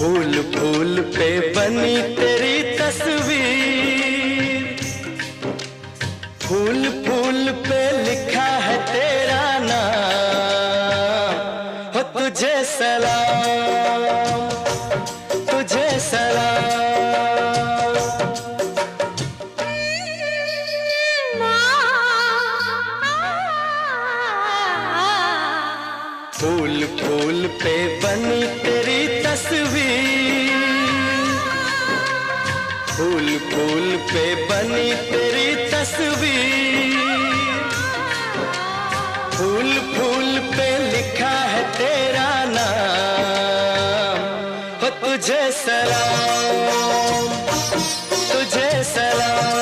फूल फूल पे बनी तेरी तस्वीर, फूल फूल पे लिखा है तेरा नाम। हो तुझे सलाम, तुझे सलाम। फूल फूल पे बनी तेरी तस्वीर, फूल फूल पे बनी तेरी तस्वीर, फूल फूल पे लिखा है तेरा नाम। हो तुझे सलाम, तुझे सलाम।